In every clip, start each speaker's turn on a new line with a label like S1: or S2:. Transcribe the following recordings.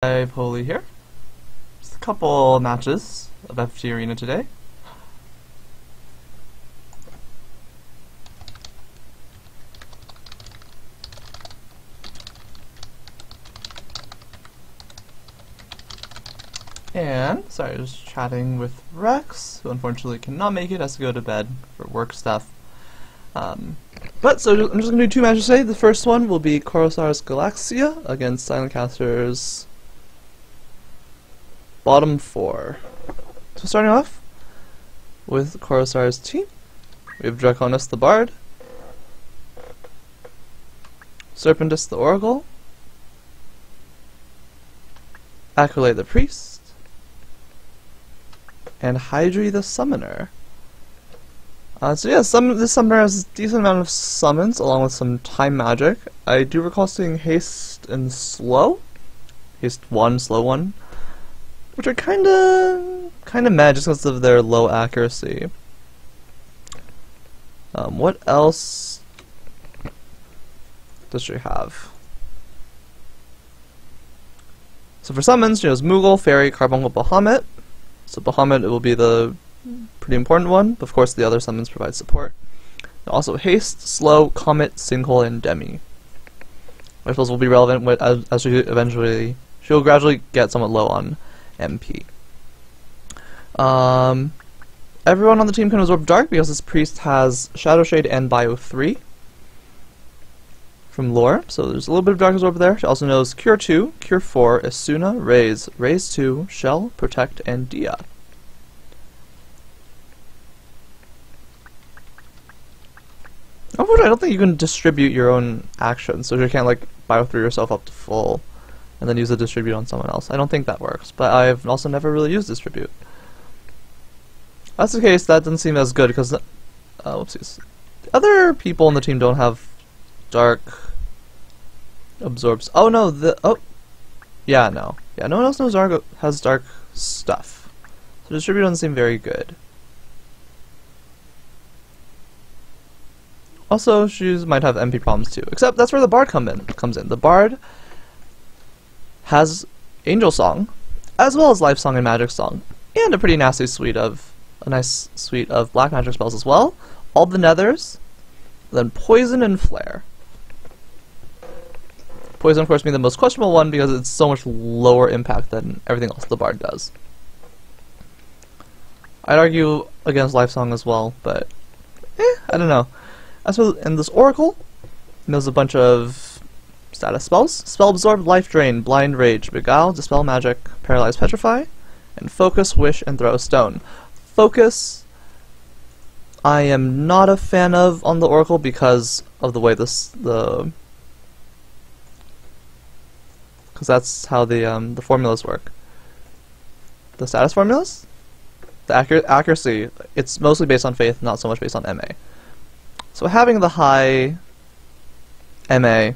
S1: Live Holy here. Just a couple matches of FFT Arena today. And, sorry, I was chatting with Rex, who unfortunately cannot make it, has to go to bed for work stuff. I'm just going to do two matches today. The first one will be Corosar's Galaxtia against silentkaster's bottom four. So starting off with Corosar's team, we have Draconis the Bard, Serpentis the Oracle, Acolyte the Priest, and Hydri the Summoner. This summoner has a decent amount of summons along with some time magic. I do recall seeing haste and slow. Haste 1, slow 1. Which are kinda mad just because of their low accuracy. What else does she have? So for summons, she has Moogle, Fairy, Carbuncle, Bahamut. So Bahamut, it will be the pretty important one, but of course the other summons provide support. And also Haste, Slow, Comet, Sinkhole, and Demi. Rifles will be relevant as she'll gradually get somewhat low on MP. Everyone on the team can absorb Dark because this priest has Shadow Shade and Bio 3 from lore, so there's a little bit of Dark Absorb there. She also knows Cure 2, Cure 4, Asuna, Raise 2, Shell, Protect, and Dia. Unfortunately, I don't think you can distribute your own actions, so you can't like Bio 3 yourself up to full and then use the distribute on someone else. I don't think that works, but I've also never really used distribute. If that's the case, that doesn't seem as good because whoopsies. The other people on the team don't have Dark absorbs. Oh no, no one else knows Dark has Dark stuff. So distribute doesn't seem very good. Also, she might have MP problems too. Except that's where the Bard comes in. The Bard has Angel Song, as well as Life Song and Magic Song, and a pretty nasty suite of black magic spells as well. All the Nethers, then Poison and Flare. Poison, of course, being the most questionable one because it's so much lower impact than everything else the Bard does. I'd argue against Life Song as well, but I don't know. As for this Oracle, knows a bunch of status spells: Spell Absorb, Life Drain, Blind Rage, Beguile, Dispel Magic, Paralyze, Petrify, and Focus, Wish, and Throw a Stone. Focus, I am not a fan of on the Oracle because of the way because that's how the formulas work. The status formulas, the accuracy, it's mostly based on faith, not so much based on MA. So having the high MA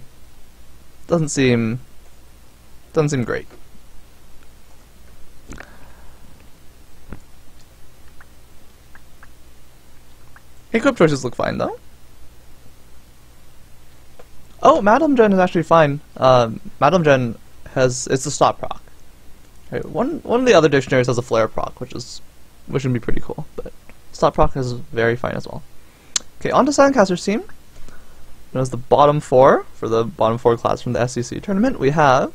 S1: doesn't seem great. Equip choices look fine though. Oh, Madam Gen is actually fine. Madam Gen it's a stop proc. Right, one of the other dictionaries has a flare proc, which would be pretty cool, but stop proc is very fine as well. Okay, on to Silentcaster's team. Known as the bottom four for the bottom four class from the SEC tournament. We have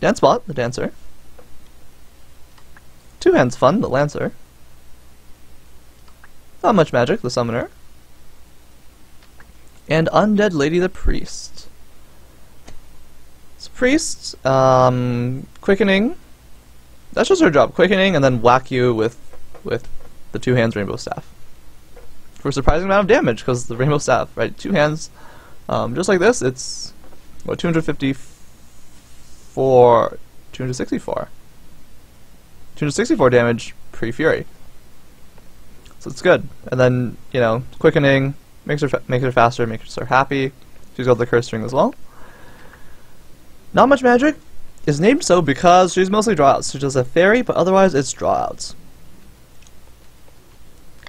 S1: Dancebot, the Dancer, Two Hands Fun, the Lancer, Not Much Magic, the Summoner, and Undead Lady, the Priest. So Priest, Quickening. That's just her job, Quickening, and then whack you with the Two Hands Rainbow Staff. For a surprising amount of damage, because the Rainbow Staff, right? Two hands, just like this, it's, what, 264 damage pre-Fury. So it's good. And then, Quickening, makes her faster, makes her happy. She's got the Curse String as well. Not Much Magic is named so because she's mostly drawouts. She does a Fairy, but otherwise it's drawouts.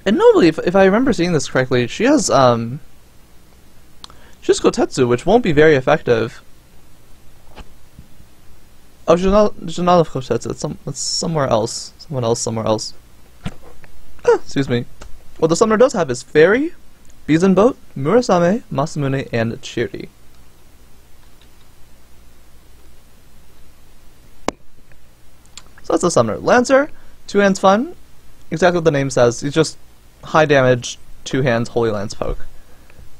S1: And notably, if I remember seeing this correctly, she has Kotetsu, which won't be very effective Oh, she's not of Kotetsu. It's somewhere else. Someone else somewhere else. Excuse me. What the summoner does have is Fairy, Boat, Murasame, Masamune, and Chiri. So that's the summoner. Lancer, 2 hands fun. Exactly what the name says. He's just high damage, 2 hands, Holy Lance poke.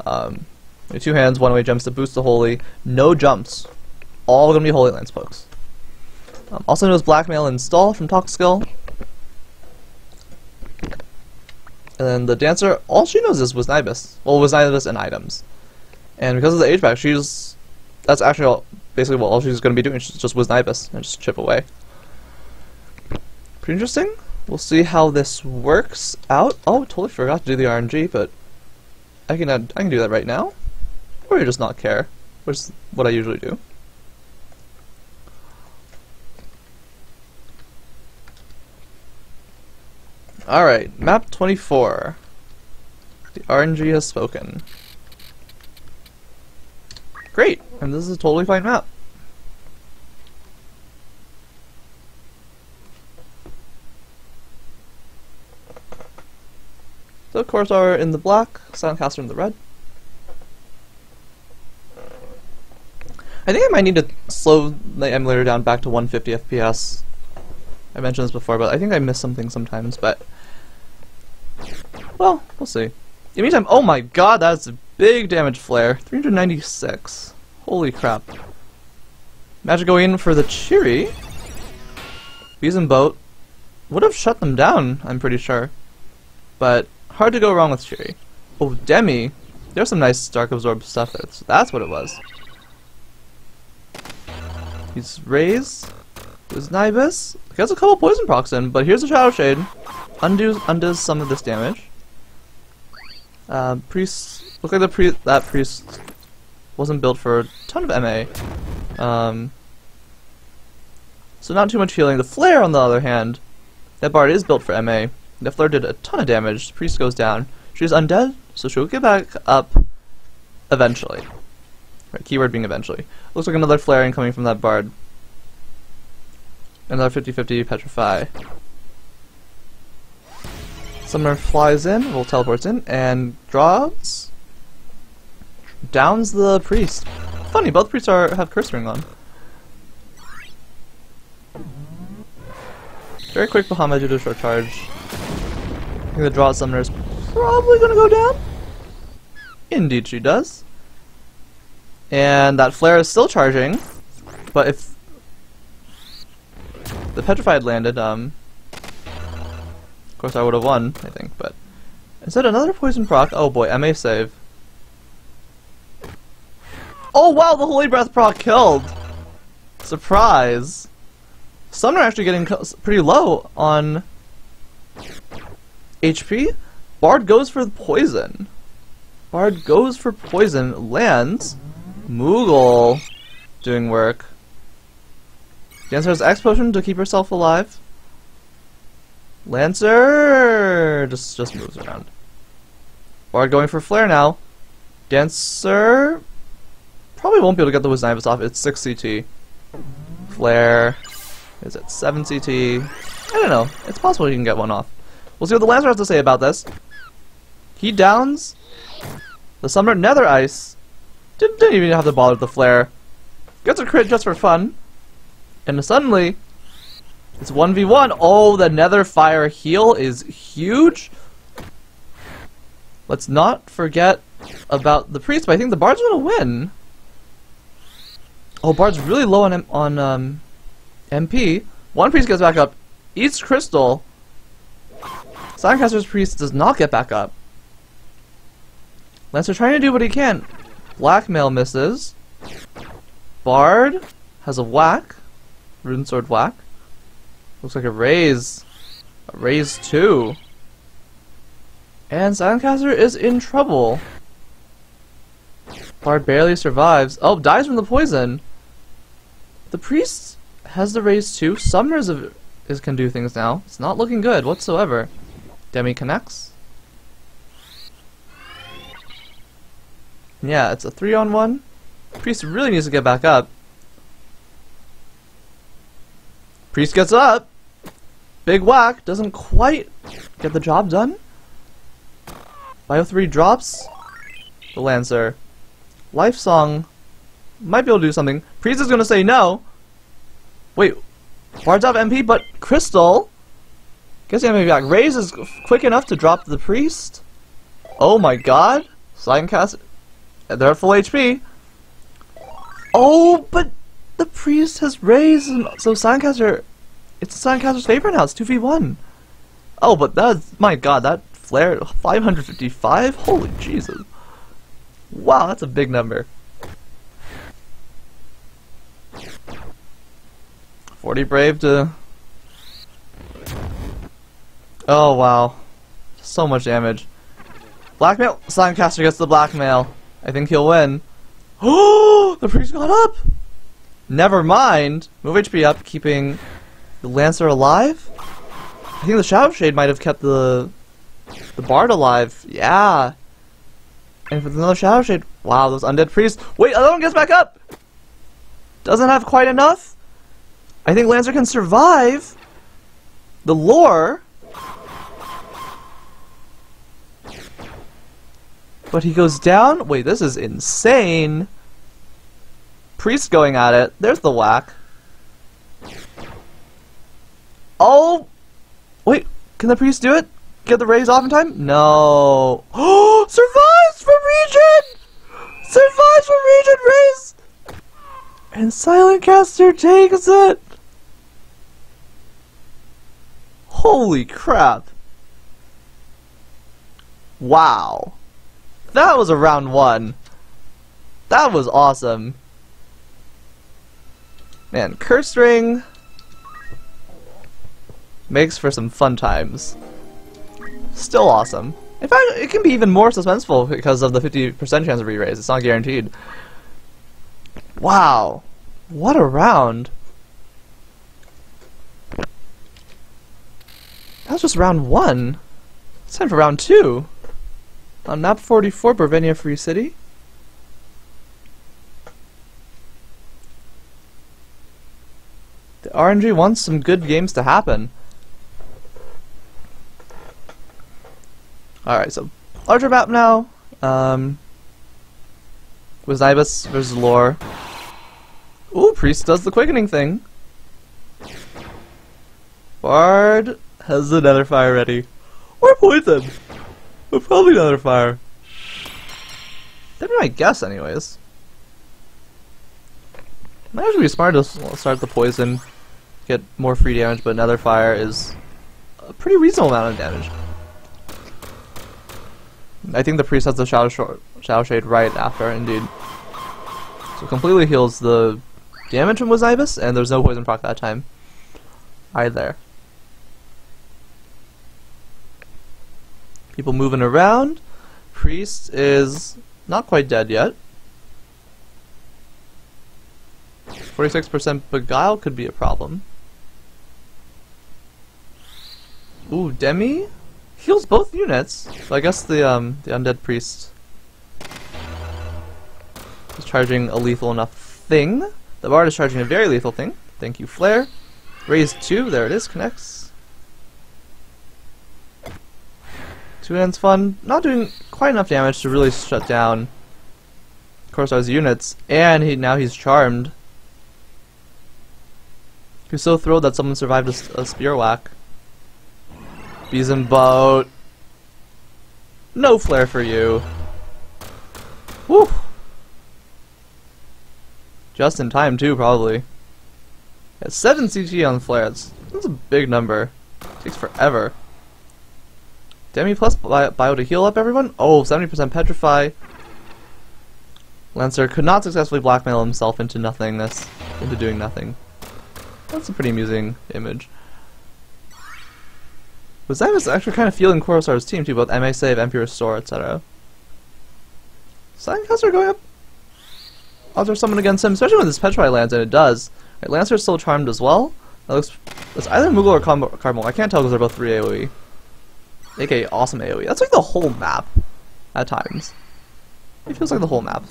S1: 2 hands, 1-way jumps to boost the Holy. No jumps. All gonna be Holy Lance pokes. Also knows Blackmail and Stall from Talk Skill. And then the Dancer, all she knows is Wisnibus. Well, Wisnibus and items. And because of the H-back, that's actually basically all she's going to be doing. She's just Wisnibus and just chip away. Pretty interesting. We'll see how this works out. Oh, totally forgot to do the RNG, but I can do that right now. Or you just not care, which is what I usually do. Alright, map 24. The RNG has spoken. Great, and this is a totally fine map. So Corosar in the black, silentkaster in the red. I think I might need to slow the emulator down back to 150 FPS. I mentioned this before, but I think I miss something sometimes, but well, we'll see. In the meantime, oh my god, that's a big damage flare. 396. Holy crap. Magic going in for the Chiri. Boat would have shut them down, I'm pretty sure. But hard to go wrong with Chiri. Oh, Demi. There's some nice Dark Absorb stuff there. So that's what it was. He's Raise. There's Nibus. He has a couple poison procs in, but here's a Shadow Shade. Undoes some of this damage. Priest. Look like that priest wasn't built for a ton of MA. So not too much healing. The Flare, on the other hand, that bard is built for MA. The Flare did a ton of damage. The priest goes down. She's undead, so she'll get back up eventually. Right, keyword being eventually. Looks like another Flare incoming from that bard. Another 50-50 Petrify. Summoner flies in, well, teleports in, and downs the priest. Funny, both priests have Curse Ring on. Very quick Bahamut due to short charge. I think the draw summoner is probably gonna go down. Indeed she does. And that flare is still charging, but if the Petrify had landed, of course I would have won, I think, but instead another poison proc. Oh boy, MA save. Oh wow, the Holy Breath proc killed! Surprise! Summoner actually getting pretty low on HP. Bard goes for the poison. Bard goes for poison, lands. Moogle doing work. Dancer has X potion to keep herself alive. Lancer just moves around. Bard going for flare now. Dancer probably won't be able to get the Wisnibus off. It's 6 CT. Flare is at 7 CT. I don't know. It's possible he can get one off. We'll see what the Lancer has to say about this. He downs the Summoner Nether Ice. Didn't even have to bother with the flare. Gets a crit just for fun. And suddenly, it's 1v1. Oh, the Nether Fire heal is huge. Let's not forget about the Priest, but I think the Bard's gonna win. Oh, Bard's really low on MP. One Priest gets back up, eats Crystal. Silentcaster's Priest does not get back up. Lancer trying to do what he can. Blackmail misses. Bard has a whack. Rune Sword whack. Looks like a raise. A raise 2. And Silentcaster is in trouble. Bard barely survives. Oh, dies from the poison. The Priest has the raise 2. Summoners can do things now. It's not looking good whatsoever. Demi connects. Yeah, it's a 3-on-1. Priest really needs to get back up. Priest gets up. Big whack. Doesn't quite get the job done. Bio 3 drops the Lancer. Life Song might be able to do something. Priest is going to say no. Wait. Bard's out of MP, but Crystal gets the MP back. Raze is quick enough to drop the Priest. Oh my god. Silentkaster. They're at full HP. Oh, but the Priest has Raze, so Silentkaster. It's Silentkaster's favorite now. It's 2v1. Oh, but that's, my god, that flare 555. Holy Jesus! Wow, that's a big number. 40 brave to. Oh wow, so much damage. Blackmail. Silentkaster gets the blackmail. I think he'll win. Oh, the priest got up. Never mind. Move HP up, keeping the Lancer alive. I think the Shadow Shade might have kept the Bard alive. Yeah. And if it's another Shadow Shade, wow, those undead priests. Wait, another one gets back up. Doesn't have quite enough. I think Lancer can survive the lore. But he goes down. Wait, this is insane. Priest going at it. There's the whack. Oh! Wait, can the priest do it? Get the raise off in time? No. Oh! Survives from region! Survives from region raise! And Silentkaster takes it! Holy crap. Wow. That was a round one. That was awesome. Man, Curse Ring makes for some fun times. Still awesome. In fact, it can be even more suspenseful because of the 50% chance of re-raise. It's not guaranteed. Wow. What a round. That was just round one. It's time for round two. On map 44, Bravenia Free City. The RNG wants some good games to happen. Alright, so larger map now. With Zybus versus Lore. Ooh, Priest does the quickening thing. Bard has the Nether Fire ready. Or Poison. But probably Nether Fire. That'd be my guess anyways. Might actually be smart to start the Poison. Get more free damage, but Nether Fire is a pretty reasonable amount of damage. I think the Priest has the Shadow Shade right after, indeed. So completely heals the damage from Wazibus, and there's no poison proc that time either. People moving around. Priest is not quite dead yet. 46% Beguile could be a problem. Ooh, Demi heals both units. So I guess the undead priest is charging a lethal enough thing. The Bard is charging a very lethal thing. Thank you, Flare. Raise 2, there it is, connects. 2 ends fun. Not doing quite enough damage to really shut down Corosar's units, and now he's charmed. He's so thrilled that someone survived a spear whack. Bees and boat. No flare for you. Woo! Just in time too, probably. Yeah, 7 CT on flares. That's a big number. Takes forever. Demi plus bio to heal up everyone. Oh, 70% petrify. Lancer could not successfully blackmail himself into nothingness, into doing nothing. That's a pretty amusing image. But Zai was actually kind of feeling Corosar's team too, both MA save, MP restore, etc. Silentkaster going up. Odds are someone against him, especially when this petrify lands, and it does. Right, Lancer's still charmed as well. That looks. It's either Moogle or Carbon. I can't tell because they're both 3 AoE. AKA awesome AoE. That's like the whole map at times. It feels like the whole map.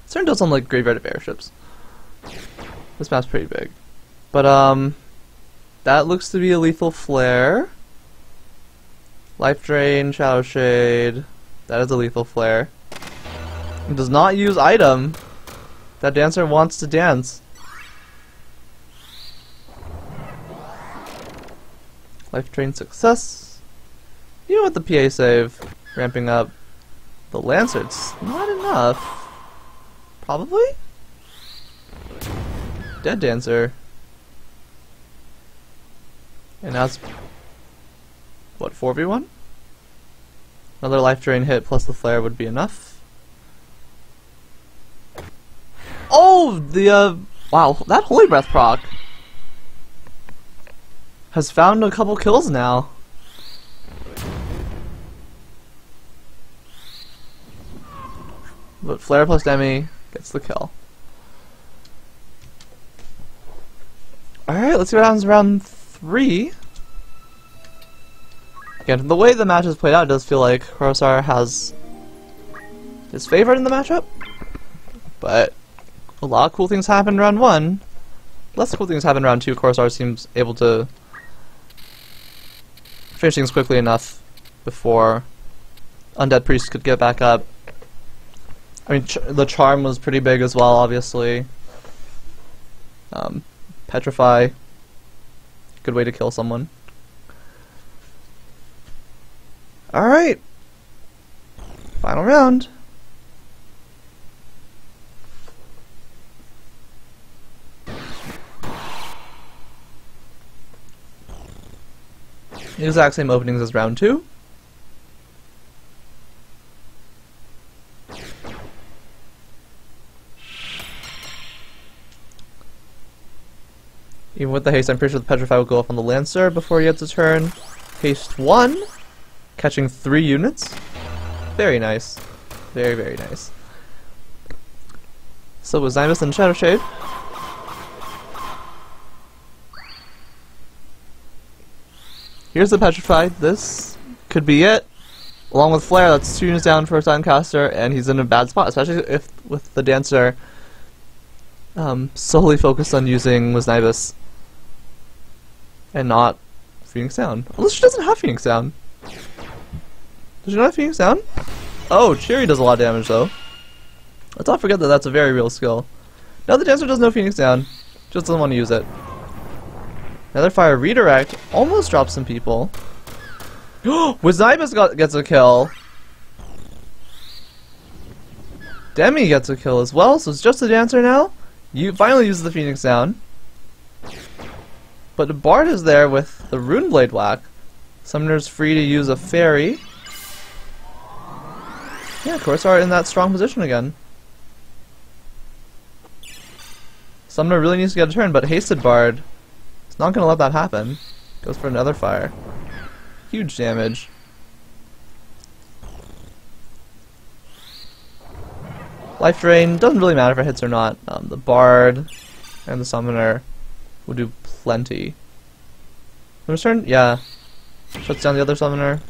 S1: Is Turn does sound like Graveyard of Airships. This map's pretty big. But, that looks to be a lethal flare. Life Drain, Shadow Shade. That is a lethal flare. It does not use item. That dancer wants to dance. Life Drain success. You know what the PA save? Ramping up the Lancer. It's not enough. Probably? Dead dancer. And that's what, 4v1? Another life drain hit plus the flare would be enough. Oh, the wow, that Holy Breath proc has found a couple kills now. But flare plus Demi gets the kill. Alright, let's see what happens in round 3. Again, the way the match has played out, it does feel like Corosar has his favorite in the matchup. But a lot of cool things happened in round 1. Less cool things happened in round 2. Corosar seems able to finish things quickly enough before Undead Priest could get back up. I mean, the charm was pretty big as well, obviously. Petrify. Good way to kill someone. Alright. Final round. The exact same openings as round 2. Even with the haste, I'm pretty sure the Petrify will go off on the Lancer before he gets a turn. Haste 1, catching 3 units. Very nice. Very, very nice. So was Zymus and Shadow Shade. Here's the Petrify. This could be it. Along with Flare, that's 2 units down for a silentkaster, and he's in a bad spot, especially if with the Dancer solely focused on using Wisnibus and not Phoenix Down. Unless she doesn't have Phoenix Down. Does she not have Phoenix Down? Oh, Cheery does a lot of damage though. Let's not forget that that's a very real skill. Now the Dancer does no Phoenix Down. Just doesn't want to use it. Another Fire Redirect almost drops some people. Wisnibus gets a kill. Demi gets a kill as well, so it's just the Dancer now. You finally use the Phoenix Down. But the Bard is there with the Runeblade whack. Summoner's free to use a fairy. Yeah, Corosar in that strong position again. Summoner really needs to get a turn, but Hasted Bard is not going to let that happen. Goes for another fire. Huge damage. Life Drain doesn't really matter if it hits or not. The Bard and the Summoner will do plenty. Summoner's turn? Yeah. Shuts down the other Summoner.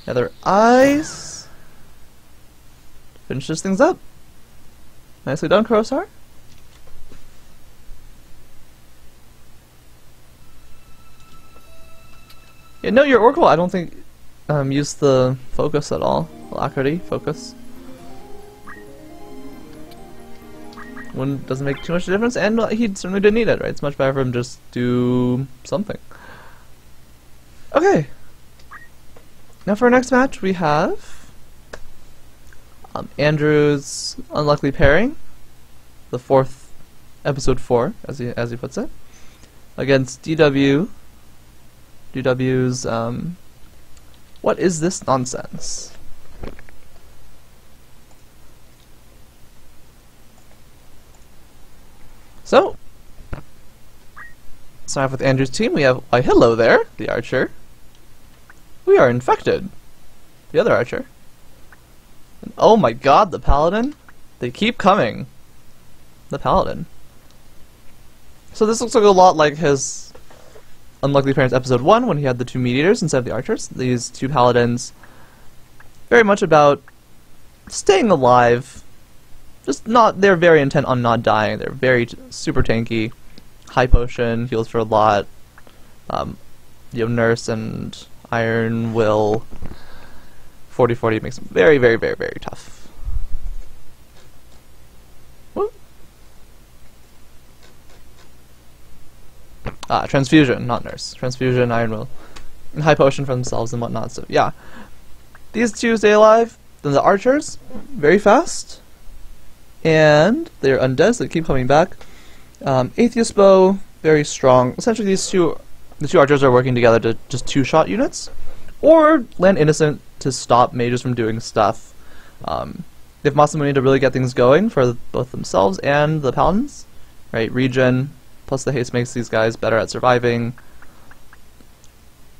S1: Nether Eyes. Finishes things up. Nicely done, Corosar. Yeah, no, your Oracle, I don't think used the focus at all. Alacrity, focus. One doesn't make too much difference, and he certainly didn't need it, right? It's much better for him to just do something. Okay. Now for our next match, we have Andrew's unlucky pairing, the fourth, episode 4, as he puts it, against DW. DW's what is this nonsense? So, start off with Andrew's team. We have why hello there, the archer. We are infected. The other archer. And oh my god, the paladin. They keep coming. The paladin. So this looks like a lot like his Unlucky Parents episode 1 when he had the 2 meat eaters instead of the archers. These 2 paladins, very much about staying alive. Just not, they're very intent on not dying. They're very super tanky. High potion, heals for a lot. Nurse and Iron Will 40-40 makes them very, very, very, very tough. Woo. Transfusion, not Nurse. Transfusion, Iron Will. And High Potion for themselves and whatnot, so yeah. These two stay alive. Then the archers, very fast. And they're undead, so they keep coming back. Atheist Bow, very strong. Essentially the two archers are working together to just two-shot units. Or land Innocent to stop mages from doing stuff. They have Masamune to really get things going for both themselves and the paladins. Right, regen, plus the haste makes these guys better at surviving.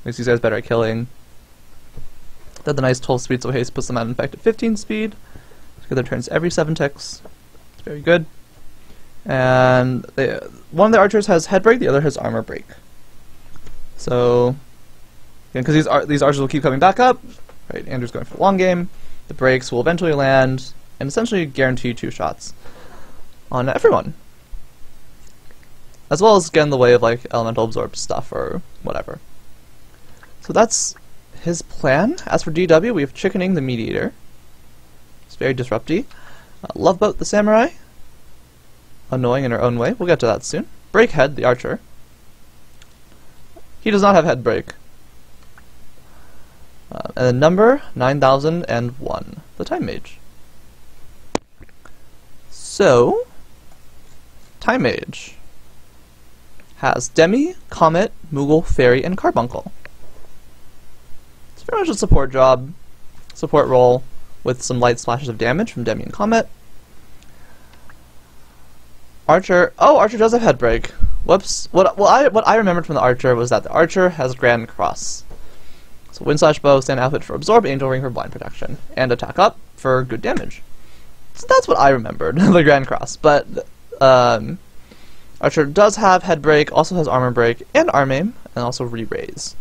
S1: Makes these guys better at killing. Then the nice 12 speed, so haste puts them at infect at 15 speed. Get their turns every 7 ticks. It's very good. And one of the archers has head break, the other has armor break. So, because these archers will keep coming back up, right? Andrew's going for the long game. The breaks will eventually land and essentially guarantee 2 shots on everyone, as well as get in the way of like elemental absorb stuff or whatever. So that's his plan. As for DW, we have Chickening the Mediator. It's very disrupty. Loveboat the Samurai. Annoying in her own way. We'll get to that soon. Breakhead the Archer. He does not have head break. And then number 9001, the Time Mage. So, Time Mage has Demi, Comet, Moogle, Fairy, and Carbuncle. It's very much a support job, support role, with some light splashes of damage from Demi and Comet. Archer, oh, Archer does have head break. Whoops. What I remembered from the Archer was that the Archer has Grand Cross. So Wind Slash Bow, Stand Outfit for Absorb, Angel Ring for blind protection, and Attack Up for good damage. So that's what I remembered, the Grand Cross. But Archer does have head break, also has armor break, and arm aim, and also re-raise.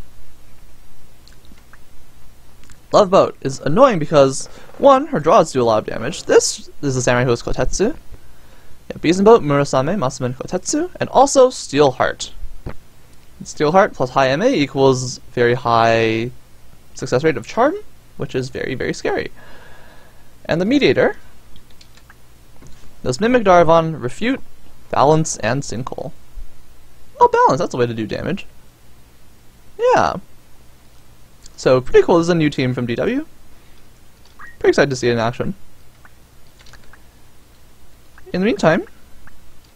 S1: Loveboat is annoying because, one, her draws do a lot of damage. This is the Samurai who has Kotetsu. Yeah, Beazenboat, Murasame, Masamune, Kotetsu, and also Steelheart. Steelheart plus high MA equals very high success rate of Charm, which is very, very scary. And the Mediator does Mimic Darvon, Refute, Balance, and Sinkhole. Oh, Balance, that's a way to do damage. Yeah. So, pretty cool. This is a new team from DW. Pretty excited to see it in action. In the meantime,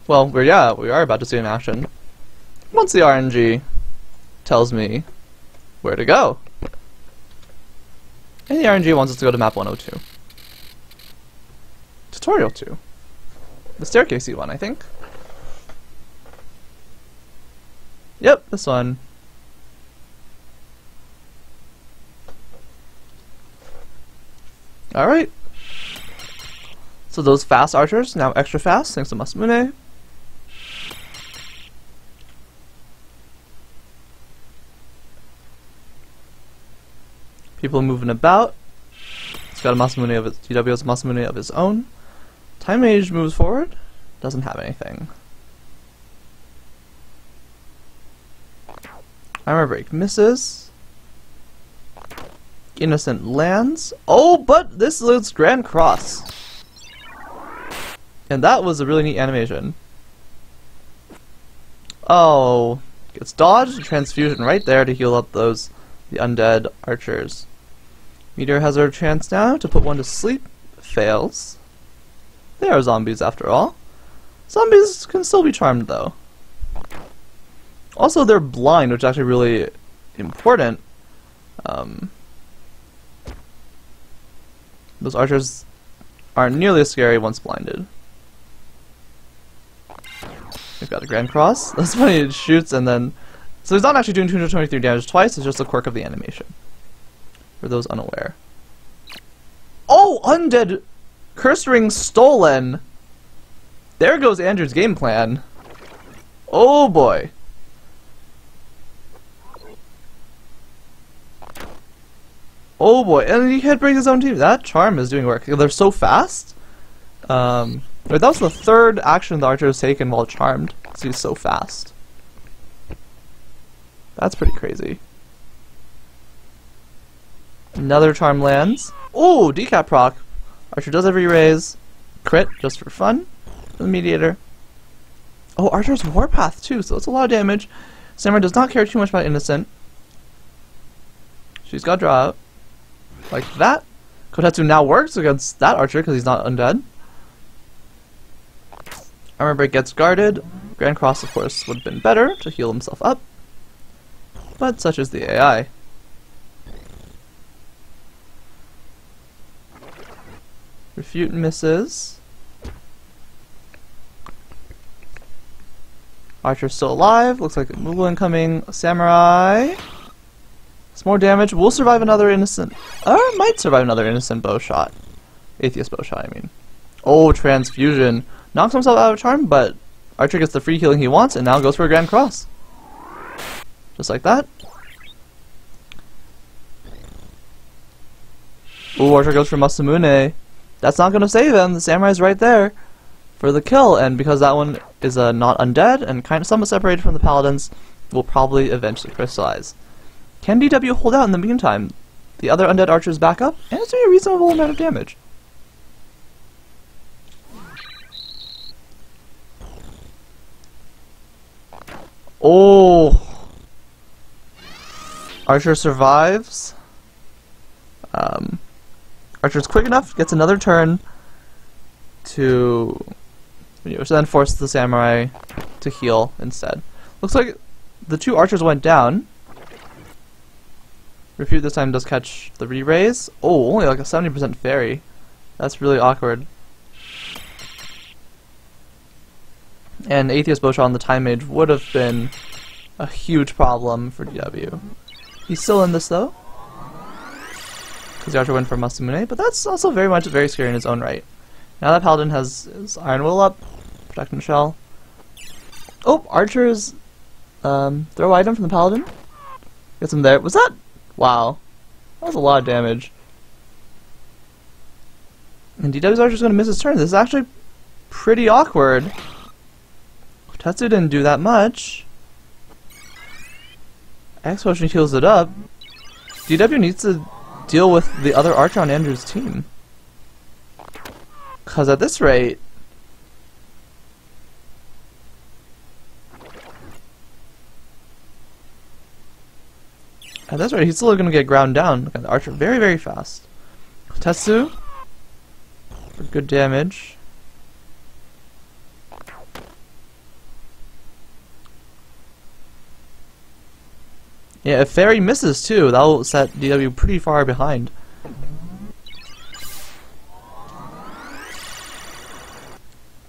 S1: well, we are about to see it in action. Once the RNG tells me where to go. And the RNG wants us to go to map 102. Tutorial 2. The staircasey one, I think. Yep, this one. Alright. So those fast archers, now extra fast, thanks to Masamune. People moving about. It's got a Masamune of its DW has a Masamune of his own. Time Mage moves forward. Doesn't have anything. Armor break misses. Innocent lands. Oh, but this is Grand Cross. And that was a really neat animation. Oh, gets dodged, transfusion right there to heal up the undead archers. Meteor has her chance now to put one to sleep. Fails. They are zombies after all. Zombies can still be charmed though. Also, they're blind, which is actually really important. Those archers aren't nearly as scary once blinded. We've got a Grand Cross. That's funny, it shoots and then... So he's not actually doing 223 damage twice, it's just a quirk of the animation. For those unaware. Oh! Undead! Curse Ring stolen! There goes Andrew's game plan. Oh boy. Oh boy, and he can't break his own team. That charm is doing work. They're so fast. That was the third action the archer has taken while charmed, because he's so fast. That's pretty crazy. Another charm lands. Oh, decap proc. Archer does every raise. Crit, just for fun. The mediator. Oh, Archer's warpath too, so that's a lot of damage. Samurai does not care too much about innocent. She's got draw out. Like that. Kotetsu now works against that archer because he's not undead. Armor break gets guarded. Grand Cross, of course, would have been better to heal himself up. But such is the AI. Refute misses. Archer's still alive. Looks like a Moogle incoming. Samurai. It's more damage. Will survive another innocent. Might survive another innocent bow shot. Atheist bow shot, I mean. Oh, transfusion. Knocks himself out of charm, but Archer gets the free healing he wants and now goes for a Grand Cross. Just like that. Ooh, Archer goes for Masamune. That's not going to save him. The Samurai's right there for the kill, and because that one is not undead and kind of somewhat separated from the Paladins, will probably eventually crystallize. Can DW hold out in the meantime? The other undead archers back up, and it's doing a reasonable amount of damage. Oh! Archer survives. Archer's quick enough, gets another turn to then force the Samurai to heal instead. Looks like the two archers went down. Refute this time does catch the re-raise. Oh, only like a 70% fairy. That's really awkward. And Atheist Bowshot on the Time Mage would have been a huge problem for DW. He's still in this though, because the archer went for Masamune, but that's also very scary in its own right. Now that Paladin has his Iron Will up, Protecting Shell. Oh, Archer's throw item from the Paladin. Gets him there. Was that? Wow. That was a lot of damage. And DW's Archer's going to miss his turn. This is actually pretty awkward. Tetsu didn't do that much. X-Potion heals it up. DW needs to deal with the other archer on Andrew's team. Because at this rate... he's still going to get ground down. Look at the archer very fast. Tetsu for good damage. Yeah, if Fairy misses too, that will set DW pretty far behind.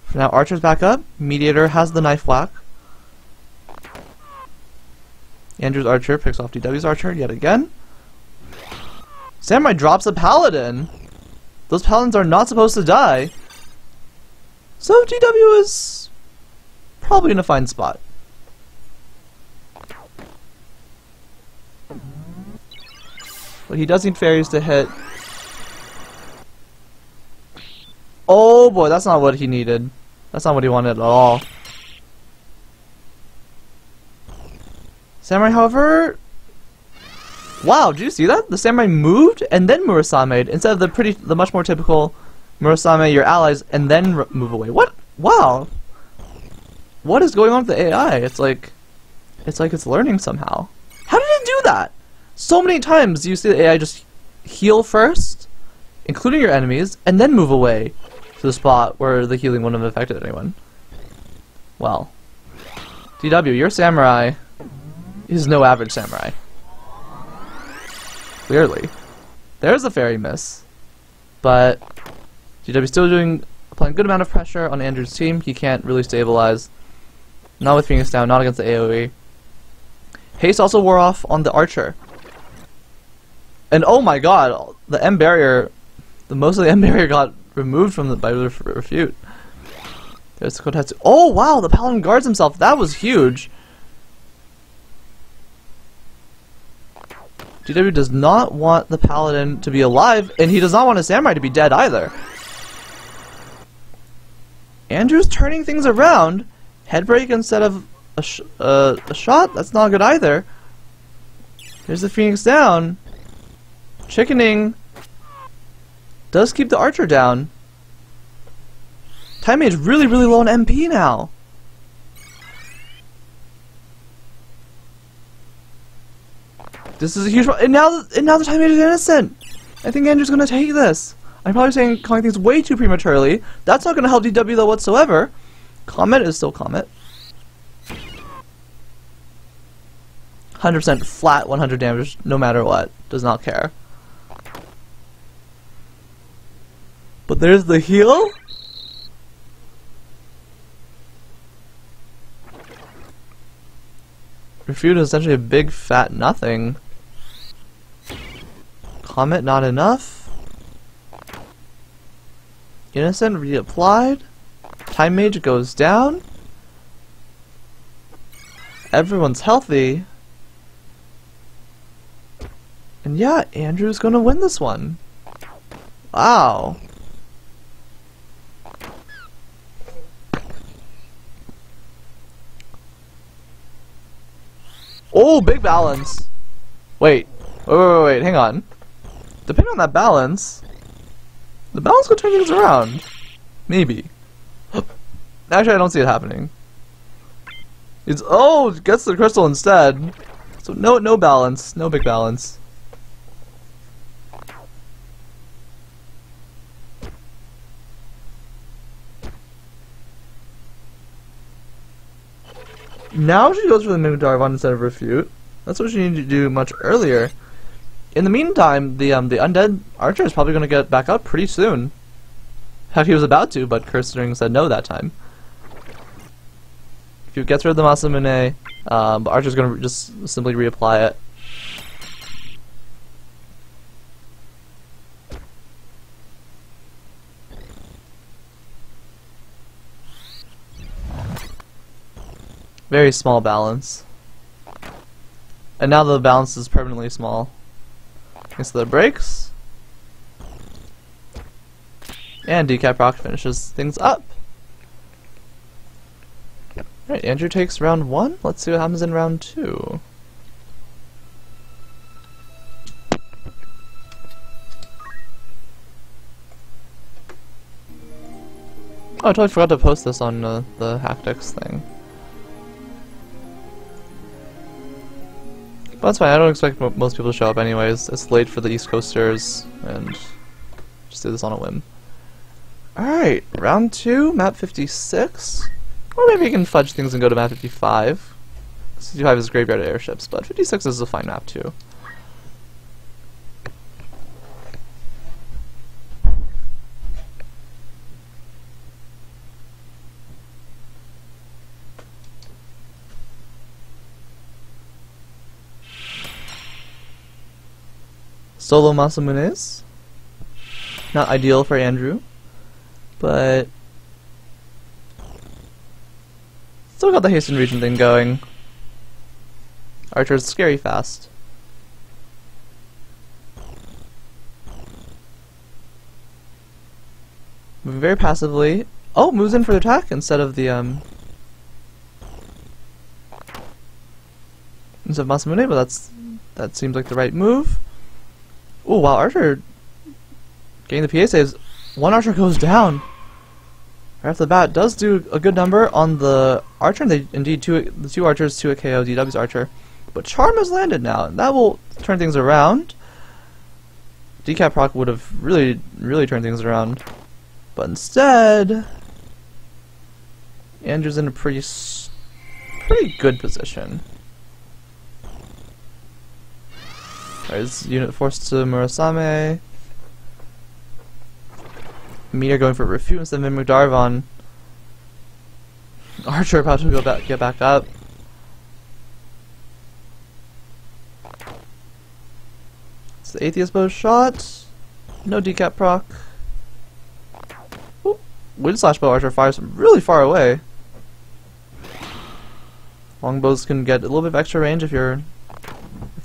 S1: For now, Archer's back up. Mediator has the knife whack. Andrew's Archer picks off DW's Archer yet again. Samurai drops a Paladin. Those Paladins are not supposed to die. So DW is probably in a fine spot. But he does need fairies to hit. Oh boy, that's not what he needed. That's not what he wanted at all. Samurai, however... Wow, did you see that? The Samurai moved and then Murasame instead of the much more typical Murasame, your allies, and then move away. What? Wow. What is going on with the AI? It's like it's learning somehow. How did it do that? So many times you see the AI just heal first, including your enemies, and then move away to the spot where the healing wouldn't have affected anyone. Well, DW, your Samurai is no average Samurai. Clearly. There's a fairy miss. But DW still applying a good amount of pressure on Andrew's team. He can't really stabilize. Not with Phoenix down, not against the AoE. Haste also wore off on the Archer. And oh my god, the M barrier, most of the M barrier got removed from by refute. There's the Kotetsu. Oh wow, the Paladin guards himself. That was huge. DW does not want the Paladin to be alive, and he does not want a Samurai to be dead either. Andrew's turning things around. Headbreak instead of a shot? That's not good either. Here's the Phoenix down. Chickening does keep the Archer down. Time Mage really low on MP now. This is a huge problem. And now the Time Mage is innocent. I think Andrew's gonna take this. I'm probably calling things way too prematurely. That's not gonna help DW though whatsoever. Comet is still Comet. 100% flat 100 damage no matter what. Does not care. But there's the heal. Refute is essentially a big fat nothing. Comet not enough. Innocent reapplied. Time Mage goes down. Everyone's healthy. And yeah, Andrew's gonna win this one. Wow. Oh, big balance. Wait, hang on. Depending on that balance, the balance could turn things around. Maybe. Actually, I don't see it happening. It gets the crystal instead. So no balance, no big balance. Now she goes for the Minotaur instead of Refute. That's what she needed to do much earlier. In the meantime, the undead Archer is probably going to get back up pretty soon. Heck, he was about to, but Curse Ring said no that time. If you get rid of the Masamune, the Archer's going to just simply reapply it. Very small balance. And now the balance is permanently small. Okay, so that breaks. And Decap Rock finishes things up. Alright, Andrew takes round 1. Let's see what happens in round 2. Oh, I totally forgot to post this on the Hactics thing. But that's fine, I don't expect most people to show up anyways. It's late for the East Coasters, and just do this on a whim. Alright, round 2, map 56. Or maybe you can fudge things and go to map 55. 55 is Graveyard Airships, but 56 is a fine map too. Solo Masamunes. Not ideal for Andrew, but still got the hasten region thing going. Archer's scary fast. Moving very passively. Oh, moves in for the attack instead of the instead of Masamune, but that seems like the right move. Oh wow, Archer getting the PA saves. One Archer goes down. Right off the bat, does do a good number on the Archer, and the two Archers, 2 at KO, DW's Archer. But Charm has landed now, and that will turn things around. Decap Proc would have really turned things around. But instead, Andrew's in a pretty good position. His unit forced to Murasame. Meteor going for Refute instead of Mimikdarvon. Archer about to get back up. It's the Atheist Bow shot. No decap proc. Ooh. Wind Slash Bow Archer fires from really far away. Longbows can get a little bit of extra range if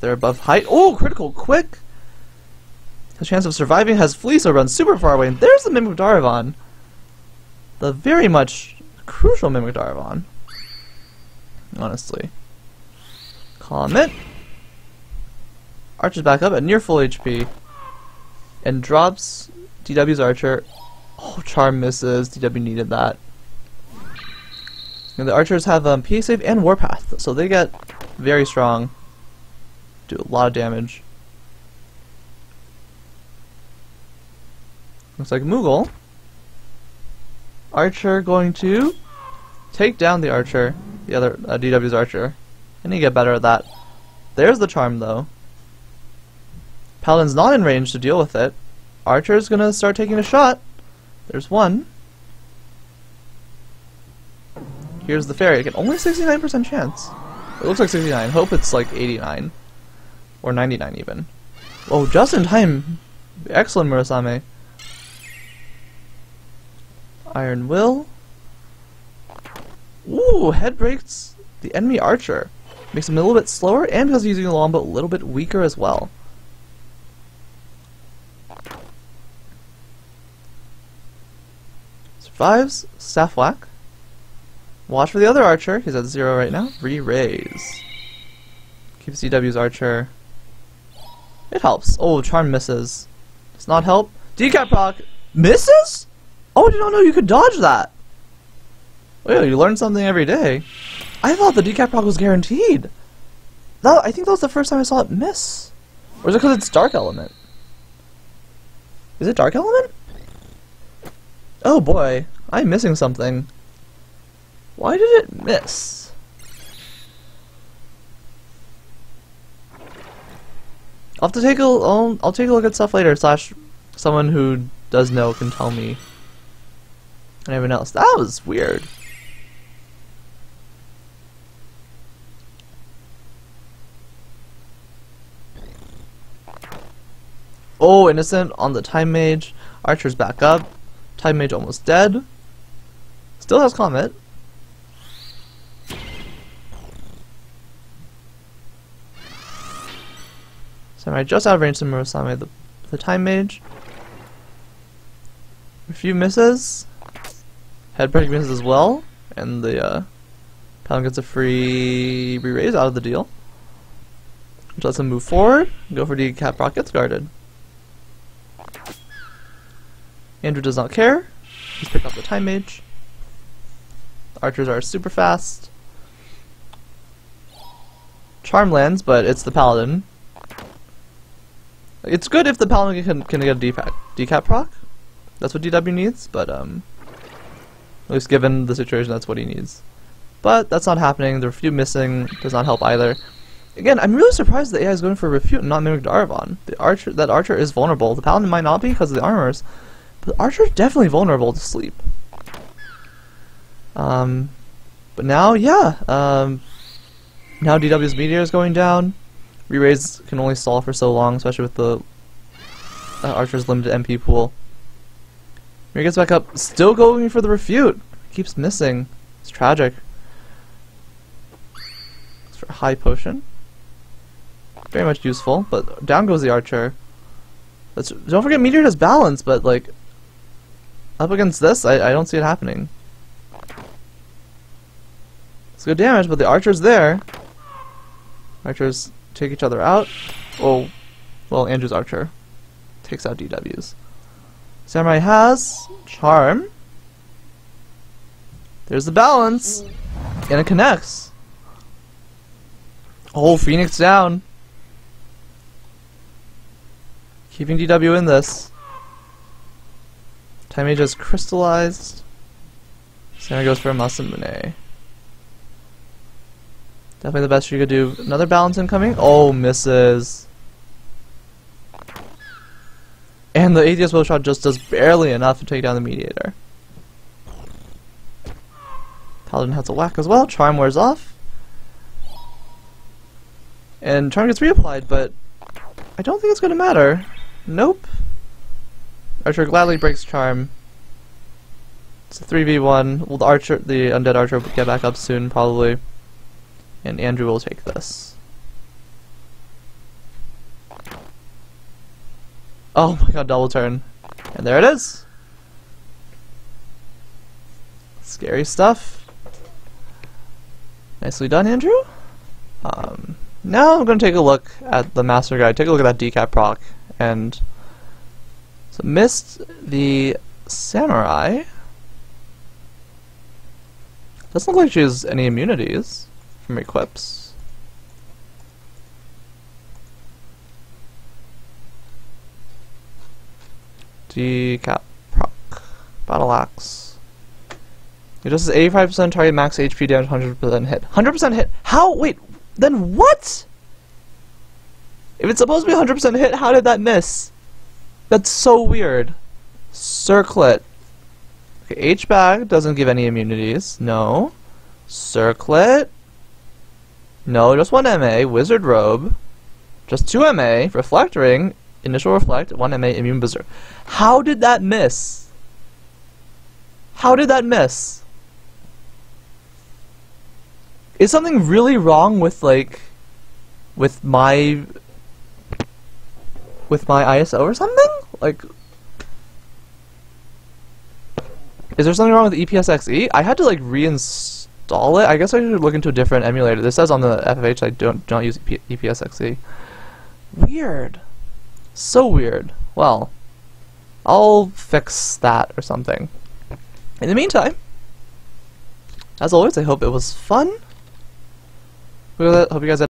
S1: they're above height. Oh, critical quick! His chance of surviving has flee, so runs super far away. And there's the Mimic Darvon. The very much crucial Mimic Darvon. Honestly. Comet. Archer's back up at near full HP. And drops DW's Archer. Oh, Charm misses. DW needed that. And the Archers have PA Save and Warpath, so they get very strong. Do a lot of damage. Looks like Moogle. Archer going to take down the Archer, the other DW's Archer. And you get better at that. There's the Charm though. Paladin's not in range to deal with it. Archer's gonna start taking a shot. There's one. Here's the Fairy. Again, only 69% chance. It looks like 69. Hope it's like 89. Or 99 even. Oh, just in time. Excellent, Murasame. Iron Will. Ooh, head breaks the enemy Archer. Makes him a little bit slower, and because he's using the longbow, a little bit weaker as well. Survives. Staff Whack. Watch for the other Archer. He's at 0 right now. Re-raise. Keeps DW's Archer. It helps. Oh, Charm misses. Does not help. Decap proc misses? Oh, I did not know you could dodge that. Well, you learn something every day. I thought the decap proc was guaranteed. I think that was the first time I saw it miss. Or is it because it's Dark Element? Is it Dark Element? Oh boy, I'm missing something. Why did it miss? I'll have to take I'll take a look at stuff later. Slash, someone who does know can tell me. And everyone else. That was weird. Oh, Innocent on the Time Mage. Archer's back up. Time Mage almost dead. Still has Comet. Samurai just out of range to Murasame, the Time Mage. A few misses. Headbreak misses as well. And the Paladin gets a free re-raise out of the deal. Which lets him move forward. Go for decap proc, gets guarded. Andrew does not care. He's picked up the Time Mage. The Archers are super fast. Charm lands, but it's the Paladin. It's good if the Paladin can get a decap proc. That's what DW needs, but at least given the situation, that's what he needs. But that's not happening. There are a few missing. Does not help either. Again, I'm really surprised the AI is going for Refute and not Mimic Darvon. That Archer is vulnerable. The Paladin might not be because of the armors, but the Archer is definitely vulnerable to sleep. But now, yeah. Now DW's Meteor is going down. Re-raise can only stall for so long, especially with the Archer's limited MP pool. He gets back up, still going for the Refute. Keeps missing. It's tragic. It's for a high potion. Very much useful, but down goes the Archer. Don't forget Meteor does balance, but like up against this, I don't see it happening. It's good damage, but the Archer's there. Archers take each other out. Oh, well, Andrew's Archer takes out DW's. Samurai has Charm. There's the balance, and it connects. Oh, Phoenix down. Keeping DW in this. Time Mage is crystallized. Samurai goes for a Masamune. Definitely the best you could do. Another balance incoming. Oh, misses. And the ATS bow shot just does barely enough to take down the Mediator. Paladin has a whack as well. Charm wears off. And Charm gets reapplied, but I don't think it's going to matter. Nope. Archer gladly breaks Charm. It's a 3v1. Well, the undead Archer will get back up soon, probably. And Andrew will take this. Oh my god, double turn. And there it is. Scary stuff. Nicely done, Andrew. Now I'm going to take a look at the Master Guide. Take a look at that decap proc. And so missed the Samurai. Doesn't look like she has any immunities from equips. Decap proc. Battle Axe. It just says 85% target max HP damage, 100% hit. 100% hit? How? Wait, then what? If it's supposed to be 100% hit, how did that miss? That's so weird. Circlet. Okay, H-Bag doesn't give any immunities. No. Circlet. No, just 1 MA. Wizard Robe. Just 2 MA. Reflect Ring. Initial Reflect. 1 MA. Immune Berserk. How did that miss? How did that miss? Is something really wrong with, like, with my ISO or something? Like, is there something wrong with EPSXE? I had to, like, reinstall it. I guess I should look into a different emulator. This says on the FFH I don't use EPSXE. Weird. So weird. Well, I'll fix that or something. In the meantime, as always, I hope it was fun. Hope you guys had